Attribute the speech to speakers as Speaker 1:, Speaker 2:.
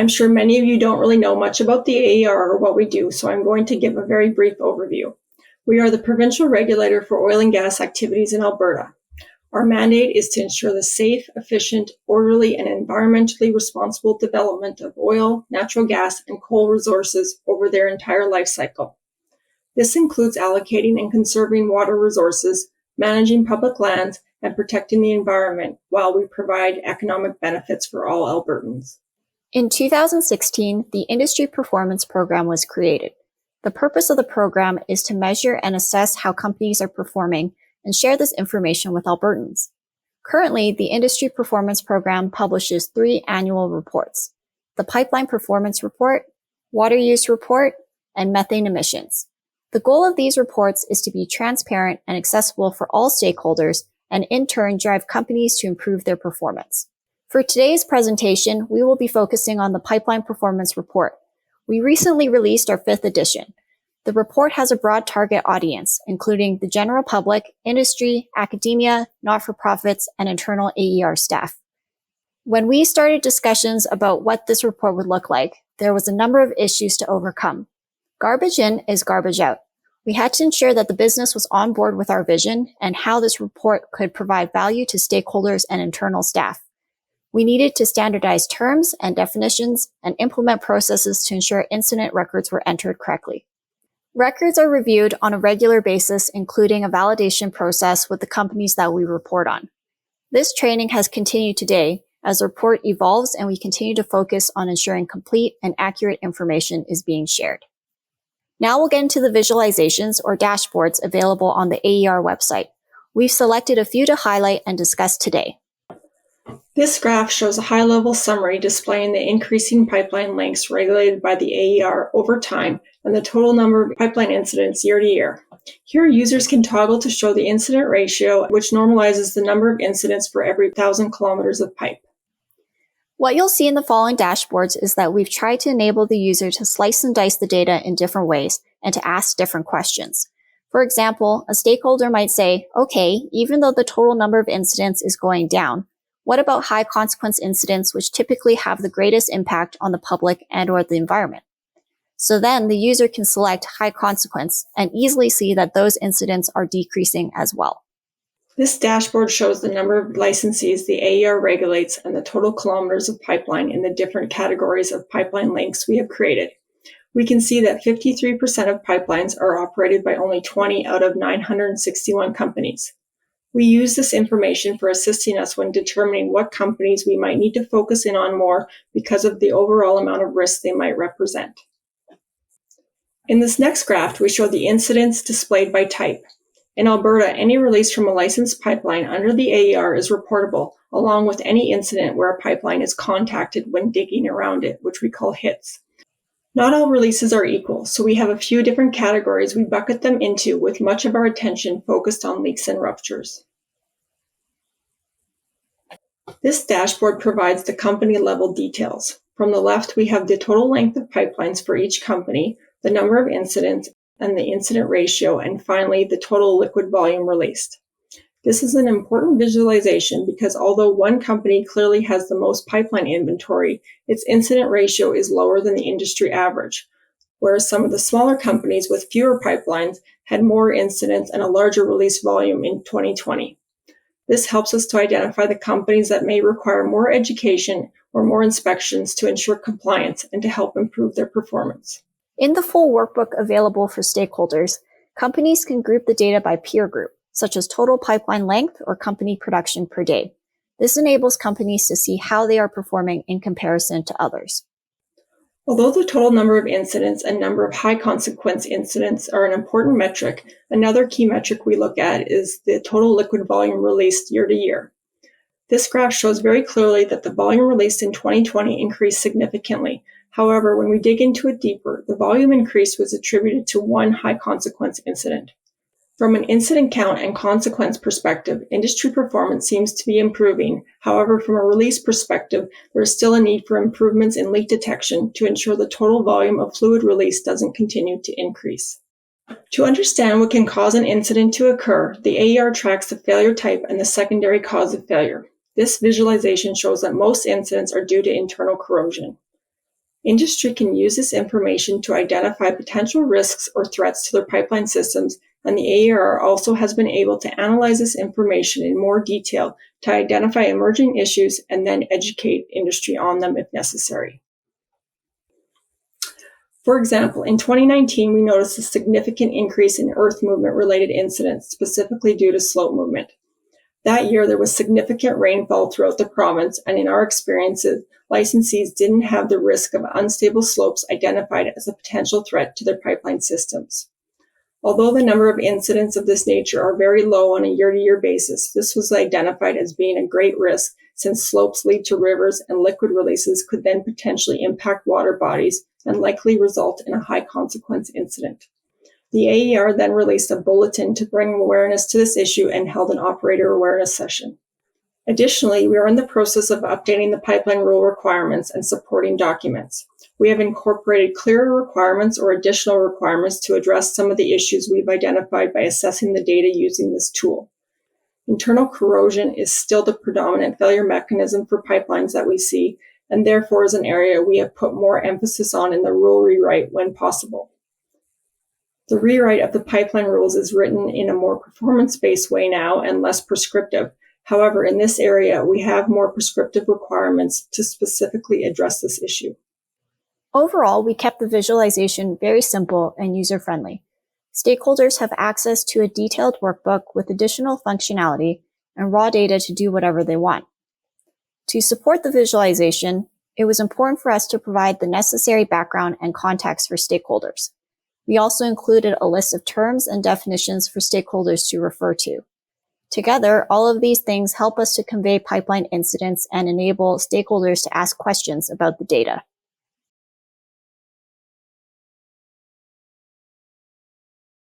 Speaker 1: I'm sure many of you don't really know much about the AER or what we do, so I'm going to give a very brief overview. We are the provincial regulator for oil and gas activities in Alberta. Our mandate is to ensure the safe, efficient, orderly, and environmentally responsible development of oil, natural gas, and coal resources over their entire life cycle. This includes allocating and conserving water resources, managing public lands, and protecting the environment while we provide economic benefits for all Albertans.
Speaker 2: In 2016, the Industry Performance Program was created. The purpose of the program is to measure and assess how companies are performing and share this information with Albertans. Currently, the Industry Performance Program publishes 3 annual reports: the Pipeline Performance Report, Water Use Report, and Methane Emissions. The goal of these reports is to be transparent and accessible for all stakeholders and in turn drive companies to improve their performance. For today's presentation, we will be focusing on the Pipeline Performance Report. We recently released our 5th edition. The report has a broad target audience, including the general public, industry, academia, not-for-profits, and internal AER staff. When we started discussions about what this report would look like, there was a number of issues to overcome. Garbage in is garbage out. We had to ensure that the business was on board with our vision and how this report could provide value to stakeholders and internal staff. We needed to standardize terms and definitions and implement processes to ensure incident records were entered correctly. Records are reviewed on a regular basis, including a validation process with the companies that we report on. This training has continued today as the report evolves and we continue to focus on ensuring complete and accurate information is being shared. Now we'll get into the visualizations or dashboards available on the AER website. We've selected a few to highlight and discuss today.
Speaker 1: This graph shows a high-level summary displaying the increasing pipeline lengths regulated by the AER over time and the total number of pipeline incidents year to year. Here, users can toggle to show the incident ratio, which normalizes the number of incidents for every 1,000 kilometers of pipe.
Speaker 2: What you'll see in the following dashboards is that we've tried to enable the user to slice and dice the data in different ways and to ask different questions. For example, a stakeholder might say, okay, even though the total number of incidents is going down, what about high consequence incidents which typically have the greatest impact on the public and/or the environment? So then the user can select high consequence and easily see that those incidents are decreasing as well.
Speaker 1: This dashboard shows the number of licensees the AER regulates and the total kilometers of pipeline in the different categories of pipeline lengths we have created. We can see that 53% of pipelines are operated by only 20 out of 961 companies. We use this information for assisting us when determining what companies we might need to focus in on more because of the overall amount of risk they might represent. In this next graph, we show the incidents displayed by type. In Alberta, any release from a licensed pipeline under the AER is reportable, along with any incident where a pipeline is contacted when digging around it, which we call hits. Not all releases are equal, so we have a few different categories we bucket them into with much of our attention focused on leaks and ruptures. This dashboard provides the company-level details. From the left, we have the total length of pipelines for each company, the number of incidents, and the incident ratio, and finally, the total liquid volume released. This is an important visualization because although one company clearly has the most pipeline inventory, its incident ratio is lower than the industry average, whereas some of the smaller companies with fewer pipelines had more incidents and a larger release volume in 2020. This helps us to identify the companies that may require more education or more inspections to ensure compliance and to help improve their performance.
Speaker 2: In the full workbook available for stakeholders, companies can group the data by peer group, such as total pipeline length or company production per day. This enables companies to see how they are performing in comparison to others.
Speaker 1: Although the total number of incidents and number of high consequence incidents are an important metric, another key metric we look at is the total liquid volume released year to year. This graph shows very clearly that the volume released in 2020 increased significantly. However, when we dig into it deeper, the volume increase was attributed to one high consequence incident. From an incident count and consequence perspective, industry performance seems to be improving. However, from a release perspective, there is still a need for improvements in leak detection to ensure the total volume of fluid release doesn't continue to increase. To understand what can cause an incident to occur, the AER tracks the failure type and the secondary cause of failure. This visualization shows that most incidents are due to internal corrosion. Industry can use this information to identify potential risks or threats to their pipeline systems, and the AER also has been able to analyze this information in more detail to identify emerging issues and then educate industry on them if necessary. For example, in 2019, we noticed a significant increase in earth movement-related incidents, specifically due to slope movement. That year, there was significant rainfall throughout the province, and in our experiences, licensees didn't have the risk of unstable slopes identified as a potential threat to their pipeline systems. Although the number of incidents of this nature are very low on a year-to-year basis, this was identified as being a great risk since slopes lead to rivers and liquid releases could then potentially impact water bodies and likely result in a high-consequence incident. The AER then released a bulletin to bring awareness to this issue and held an operator awareness session. Additionally, we are in the process of updating the pipeline rule requirements and supporting documents. We have incorporated clearer requirements or additional requirements to address some of the issues we've identified by assessing the data using this tool. Internal corrosion is still the predominant failure mechanism for pipelines that we see, and therefore is an area we have put more emphasis on in the rule rewrite when possible. The rewrite of the pipeline rules is written in a more performance-based way now and less prescriptive. However, in this area, we have more prescriptive requirements to specifically address this issue.
Speaker 2: Overall, we kept the visualization very simple and user-friendly. Stakeholders have access to a detailed workbook with additional functionality and raw data to do whatever they want. To support the visualization, it was important for us to provide the necessary background and context for stakeholders. We also included a list of terms and definitions for stakeholders to refer to. Together, all of these things help us to convey pipeline incidents and enable stakeholders to ask questions about the data.